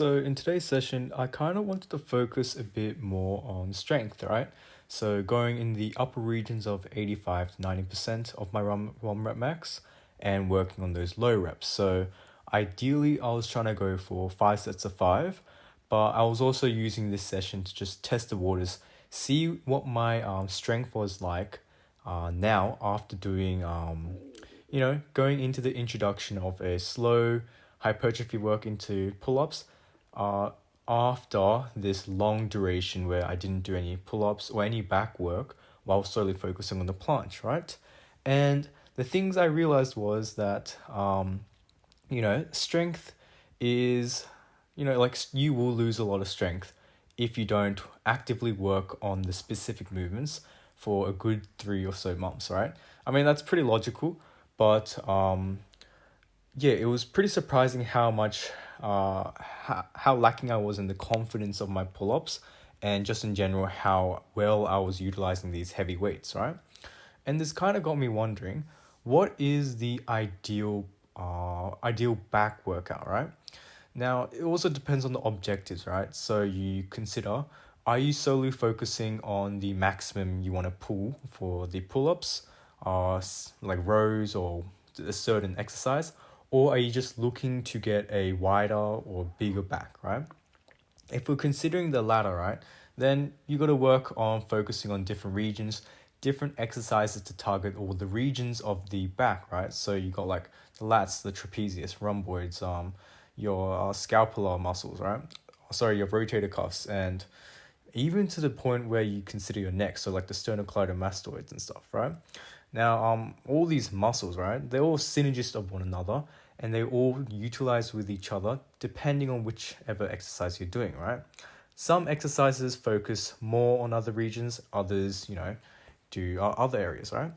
So in today's session, I kind of wanted to focus a bit more on strength, right? So going in the upper regions of 85 to 90% of my one rep max and working on those low reps. So ideally, I was trying to go for 5 sets of 5, but I was also using this session to just test the waters, see what my strength was like now after doing going into the introduction of a slow hypertrophy work into pull-ups uh, after this long duration where I didn't do any pull-ups or any back work while solely focusing on the planche, right? And the things I realized was that strength is, like you will lose a lot of strength if you don't actively work on the specific movements for a good 3 or so months, right? I mean, that's pretty logical, but yeah, it was pretty surprising how much, how lacking I was in the confidence of my pull-ups and just in general how well I was utilizing these heavy weights, right? And this kind of got me wondering, what is the ideal back workout, right? Now, it also depends on the objectives, right? So you consider, are you solely focusing on the maximum you want to pull for the pull-ups, like rows or a certain exercise, or are you just looking to get a wider or bigger back, right? If we're considering the latter, right, then you got to work on focusing on different regions, different exercises to target all the regions of the back, right? So you got like the lats, the trapezius, rhomboids, your scapular muscles, right? Sorry, your rotator cuffs, and even to the point where you consider your neck, so like the sternocleidomastoids and stuff, right? Now, all these muscles, right? They're all synergists of one another, and they all utilize with each other depending on whichever exercise you're doing, right? Some exercises focus more on other regions, others, do other areas, right?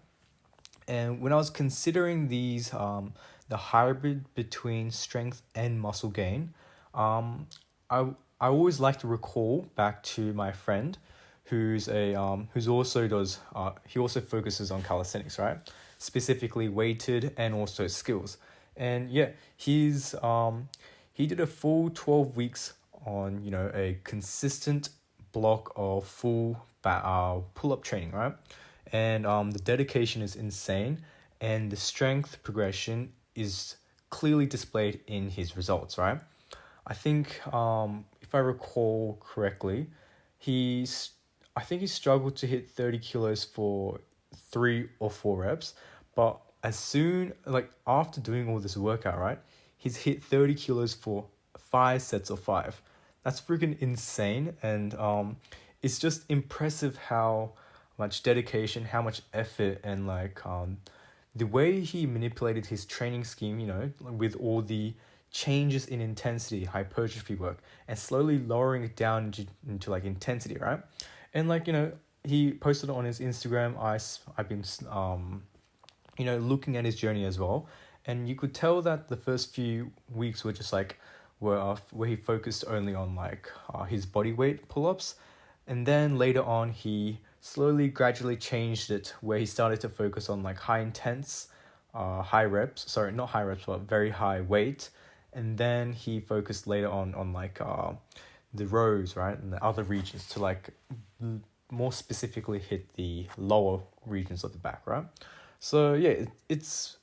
And when I was considering these, the hybrid between strength and muscle gain, I I always like to recall back to my friend, who's also does he also focuses on calisthenics, right? Specifically weighted and also skills, and yeah, he did a full 12 weeks on a consistent block of full pull up training, right? And the dedication is insane, and the strength progression is clearly displayed in his results, right? I think if I recall correctly, he's I think he struggled to hit 30 kilos for 3 or 4 reps, but as soon like after doing all this workout, right, he's hit 30 kilos for 5 sets of 5. That's freaking insane, and it's just impressive how much dedication, how much effort, and like the way he manipulated his training scheme, with all the changes in intensity, hypertrophy work, and slowly lowering it down into like intensity, right? And like, he posted on his Instagram. I've been, looking at his journey as well. And you could tell that the first few weeks were just like, where he focused only on like his body weight pull-ups. And then later on, he slowly, gradually changed it where he started to focus on like high reps, sorry, not high reps, but very high weight. And then he focused later on like the rows, right, and the other regions to like more specifically hit the lower regions of the back, right? So yeah, it's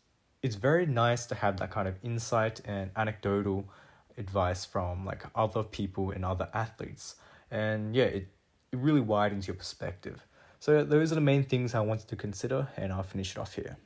very nice to have that kind of insight and anecdotal advice from like other people and other athletes. And yeah, it really widens your perspective. So those are the main things I wanted to consider, and I'll finish it off here.